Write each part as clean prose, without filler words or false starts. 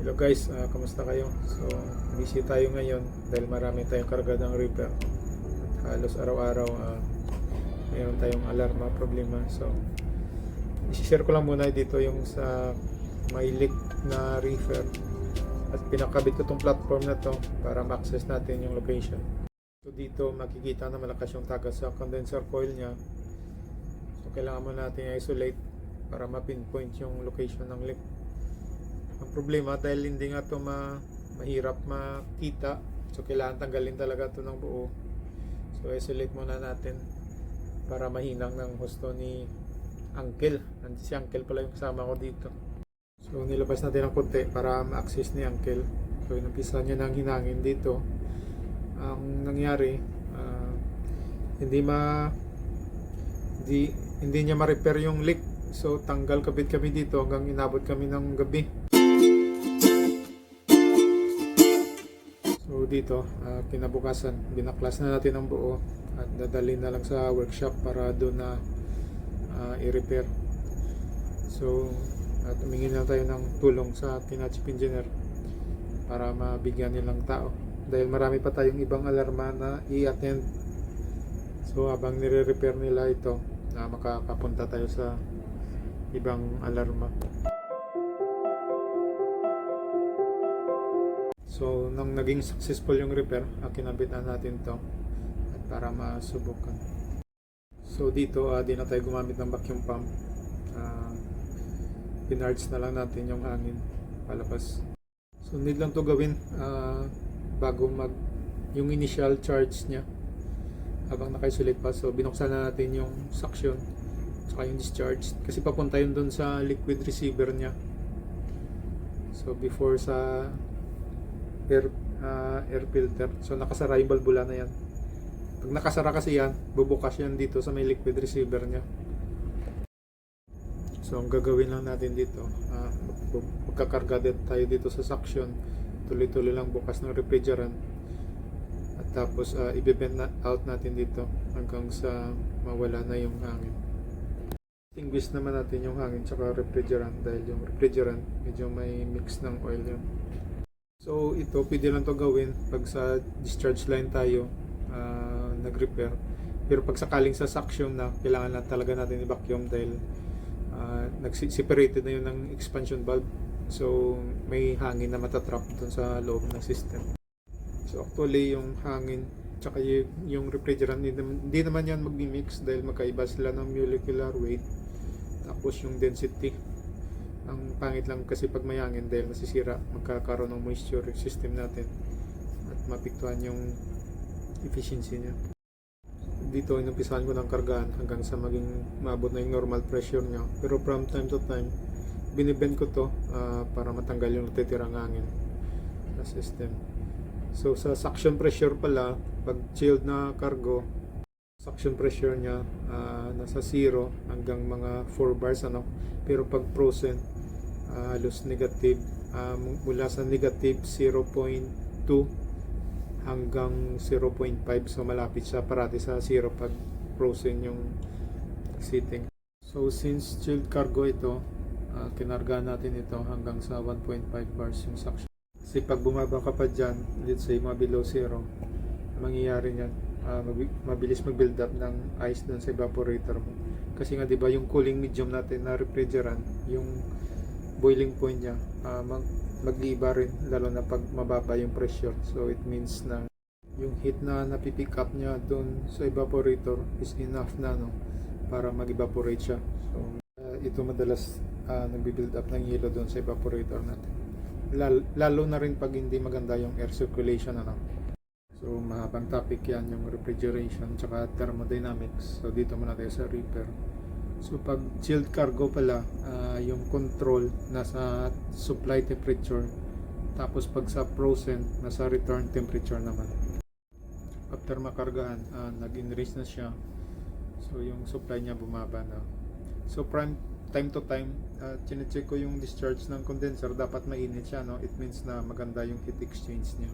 Hello guys, kamusta kayo? So, busy tayo ngayon dahil marami tayong karga ng repair. At halos araw-araw mayroon tayong alarma problema. So, i-share ko lang muna dito yung sa may leak na reefer. At pinakabit ko tong platform na to para ma-access natin yung location. So, dito makikita na malakas yung tagas sa condenser coil nya. So, kailangan mo natin isolate para ma-pinpoint yung location ng leak. Ang problema dahil hindi nga ito mahirap makita, so kailangan tanggalin talaga ito ng buo. So isolate muna natin para mahinang ng husto ni Uncle. Si Uncle pala yung kasama ko dito. So nilabas natin ang konti para ma-access ni Uncle. So inumpisa niya ng hinangin dito. Ang nangyari, hindi niya ma-repair yung leak. So tanggal kabit kami dito hanggang inabot kami ng gabi. So dito, kinabukasan, binaklas na natin ang buo at dadalhin na lang sa workshop para doon na i-repair. So, at humingi na tayo ng tulong sa chief engineer para mabigyan nilang tao. Dahil marami pa tayong ibang alarma na i-attend. So, habang nire-repair nila ito, makakapunta tayo sa ibang alarma. So, nung naging successful yung repair, kinabit na natin to at para masubukan. So, dito, di na tayo gumamit ng vacuum pump. Pinarge na lang natin yung hangin palabas. So, need lang to gawin bago yung initial charge nya habang naka-isolate pa. So, binuksan na natin yung suction saka yung discharge kasi papunta yun dun sa liquid receiver nya. So, before sa air filter. So nakasara yung balbula na yan. Pag nakasara kasi yan, bubukas yan dito sa may liquid receiver nya. So ang gagawin lang natin dito, magkakarga tayo dito sa suction. Tuloy-tuloy lang bukas ng refrigerant. At tapos i-bend out natin dito hanggang sa mawala na yung hangin. Extinguish naman natin yung hangin tsaka refrigerant dahil yung refrigerant medyo may mix ng oil yan. So ito pwede lang to gawin pag sa discharge line tayo nag-repair. Pero pag sakaling sa suction na, kailangan na talaga natin i-vacuum dahil nag-separated na yun ng expansion valve. So may hangin na matatrap dun sa loob ng system. So actually yung hangin tsaka yung refrigerant hindi naman yan mag-mix dahil magkaiba sila ng molecular weight tapos yung density. Ang pangit lang kasi pag may hangin dahil masisira, magkakaroon ng moisture system natin at mapiktuhan yung efficiency niya. Dito inumpisahan ko ng kargaan hanggang sa maging maabot na yung normal pressure niya. Pero from time to time, binibend ko to para matanggal yung natitirang hangin sa system. So sa suction pressure pala, pag chilled na cargo, suction pressure niya nasa 0 hanggang mga 4 bars pero pag frozen halos negative mula sa negative 0.2 hanggang 0.5, so malapit siya parati sa 0 pag frozen yung seating. So since chilled cargo ito, kinarga natin ito hanggang sa 1.5 bars yung suction. Kasi pag bumaba ka pa dyan, let's say mga below 0, mangyayari niyan mabilis mag-build up ng ice dun sa evaporator mo. Kasi nga 'di ba yung cooling medium natin na refrigerant, yung boiling point niya mag-iiba rin lalo na pag mababa yung pressure. So it means na yung heat na napipick up niya dun sa evaporator is enough na para mag-evaporate siya. So ito madalas nagbi-build up ng yelo dun sa evaporator natin. Lalo na rin pag hindi maganda yung air circulation So mahabang topic yan, yung refrigeration tsaka thermodynamics. So dito muna tayo sa repair. So pag chilled cargo pala, yung control nasa supply temperature, tapos pag sa frozen nasa return temperature naman. After makargahan, nag-enrich na siya. So yung supply niya bumaba na. So from time to time, chinecheck ko yung discharge ng condenser, dapat mainit siya, It means na maganda yung heat exchange niya.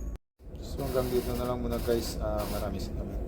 So hanggang dito na lang muna guys, maraming salamat.